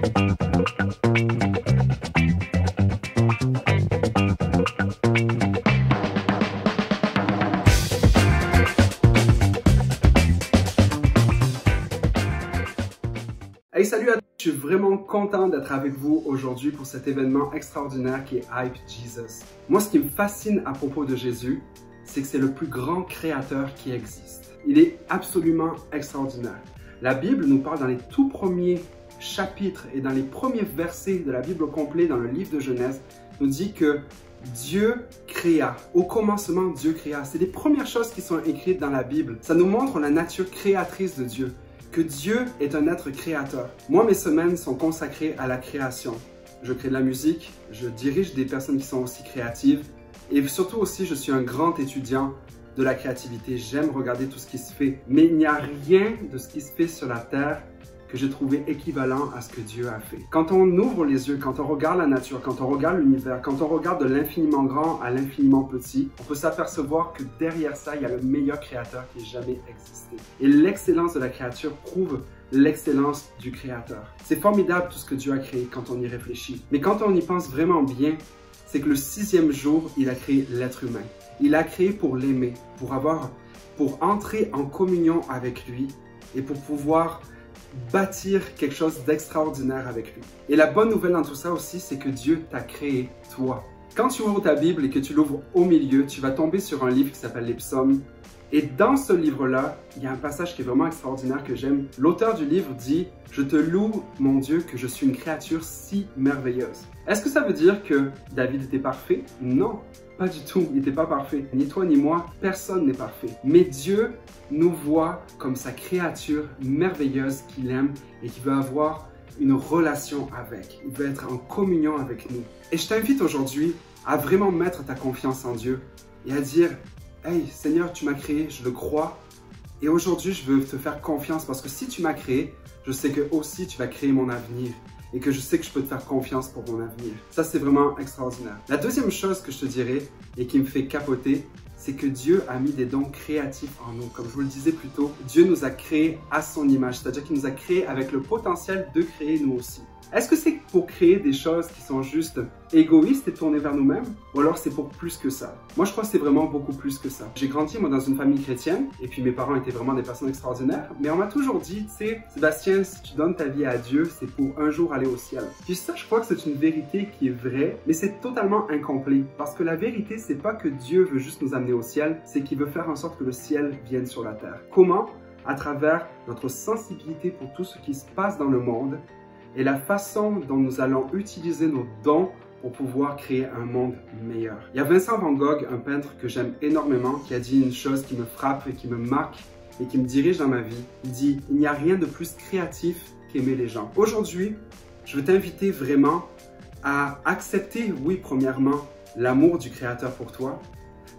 Hey, salut à tous! Je suis vraiment content d'être avec vous aujourd'hui pour cet événement extraordinaire qui est Hype Jesus. Moi, ce qui me fascine à propos de Jésus, c'est que c'est le plus grand créateur qui existe. Il est absolument extraordinaire. La Bible nous parle dans les tout premiers chapitres et dans les premiers versets de la Bible au complet, dans le livre de Genèse, nous dit que Dieu créa. Au commencement, Dieu créa. C'est les premières choses qui sont écrites dans la Bible. Ça nous montre la nature créatrice de Dieu. Que Dieu est un être créateur. Moi, mes semaines sont consacrées à la création. Je crée de la musique, je dirige des personnes qui sont aussi créatives et surtout aussi, je suis un grand étudiant de la créativité. J'aime regarder tout ce qui se fait, mais il n'y a rien de ce qui se fait sur la terre que j'ai trouvé équivalent à ce que Dieu a fait. Quand on ouvre les yeux, quand on regarde la nature, quand on regarde l'univers, quand on regarde de l'infiniment grand à l'infiniment petit, on peut s'apercevoir que derrière ça, il y a le meilleur créateur qui ait jamais existé. Et l'excellence de la créature prouve l'excellence du créateur. C'est formidable tout ce que Dieu a créé quand on y réfléchit. Mais quand on y pense vraiment bien, c'est que le 6e jour, il a créé l'être humain. Il l'a créé pour l'aimer, pour entrer en communion avec lui et pour pouvoir bâtir quelque chose d'extraordinaire avec lui. Et la bonne nouvelle dans tout ça aussi, c'est que Dieu t'a créé toi. Quand tu ouvres ta Bible et que tu l'ouvres au milieu, tu vas tomber sur un livre qui s'appelle les Psaumes. Et dans ce livre-là, il y a un passage qui est vraiment extraordinaire que j'aime. L'auteur du livre dit « Je te loue, mon Dieu, que je suis une créature si merveilleuse. » Est-ce que ça veut dire que David était parfait? Non, pas du tout. Il n'était pas parfait. Ni toi ni moi, personne n'est parfait. Mais Dieu nous voit comme sa créature merveilleuse qu'il aime et qui veut avoir une relation avec. Il veut être en communion avec nous. Et je t'invite aujourd'hui à vraiment mettre ta confiance en Dieu et à dire « Hey Seigneur, tu m'as créé, je le crois et aujourd'hui je veux te faire confiance parce que si tu m'as créé, je sais que aussi tu vas créer mon avenir. » Et que je sais que je peux te faire confiance pour mon avenir. Ça, c'est vraiment extraordinaire. La deuxième chose que je te dirais et qui me fait capoter, c'est que Dieu a mis des dons créatifs en nous. Comme je vous le disais plus tôt, Dieu nous a créés à son image, c'est-à-dire qu'il nous a créés avec le potentiel de créer nous aussi. Est-ce que c'est pour créer des choses qui sont juste égoïstes et tournées vers nous-mêmes? Ou alors c'est pour plus que ça? Moi, je crois que c'est vraiment beaucoup plus que ça. J'ai grandi, moi, dans une famille chrétienne, et puis mes parents étaient vraiment des personnes extraordinaires, mais on m'a toujours dit, tu sais, Sébastien, si tu donnes ta vie à Dieu, c'est pour un jour aller au ciel. Puis ça, je crois que c'est une vérité qui est vraie, mais c'est totalement incomplet. Parce que la vérité, c'est pas que Dieu veut juste nous amener au ciel, c'est qu'il veut faire en sorte que le ciel vienne sur la terre. Comment? À travers notre sensibilité pour tout ce qui se passe dans le monde, et la façon dont nous allons utiliser nos dons pour pouvoir créer un monde meilleur. Il y a Vincent Van Gogh, un peintre que j'aime énormément, qui a dit une chose qui me frappe et qui me marque et qui me dirige dans ma vie. Il dit « Il n'y a rien de plus créatif qu'aimer les gens ». Aujourd'hui, je veux t'inviter vraiment à accepter, oui, premièrement, l'amour du Créateur pour toi,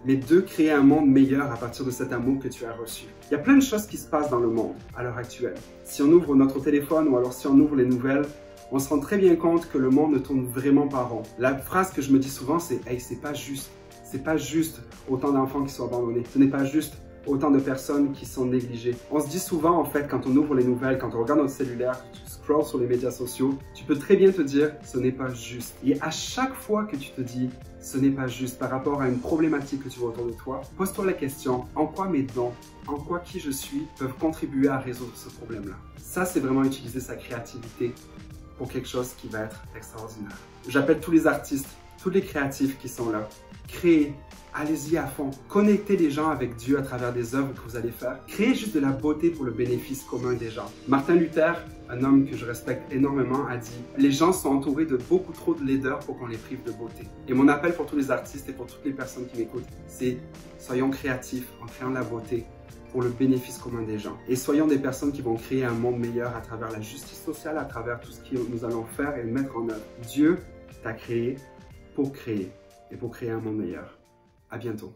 mais de créer un monde meilleur à partir de cet amour que tu as reçu. Il y a plein de choses qui se passent dans le monde à l'heure actuelle. Si on ouvre notre téléphone ou alors si on ouvre les nouvelles, on se rend très bien compte que le monde ne tourne vraiment pas rond. La phrase que je me dis souvent, c'est « Hey, c'est pas juste. C'est pas juste autant d'enfants qui sont abandonnés. Ce n'est pas juste autant de personnes qui sont négligées. » On se dit souvent, en fait, quand on ouvre les nouvelles, quand on regarde notre cellulaire, tu scrolls sur les médias sociaux, tu peux très bien te dire « Ce n'est pas juste. » Et à chaque fois que tu te dis « Ce n'est pas juste » par rapport à une problématique que tu vois autour de toi, pose-toi la question « En quoi mes dons, en quoi qui je suis peuvent contribuer à résoudre ce problème-là » Ça, c'est vraiment utiliser sa créativité pour quelque chose qui va être extraordinaire. J'appelle tous les artistes, tous les créatifs qui sont là. Créez, allez-y à fond. Connectez les gens avec Dieu à travers des œuvres que vous allez faire. Créez juste de la beauté pour le bénéfice commun des gens. Martin Luther, un homme que je respecte énormément, a dit « Les gens sont entourés de beaucoup trop de laideur pour qu'on les prive de beauté. » Et mon appel pour tous les artistes et pour toutes les personnes qui m'écoutent, c'est « Soyons créatifs en créant de la beauté pour le bénéfice commun des gens. Et soyons des personnes qui vont créer un monde meilleur à travers la justice sociale, à travers tout ce que nous allons faire et mettre en œuvre. Dieu t'a créé pour créer et pour créer un monde meilleur. À bientôt.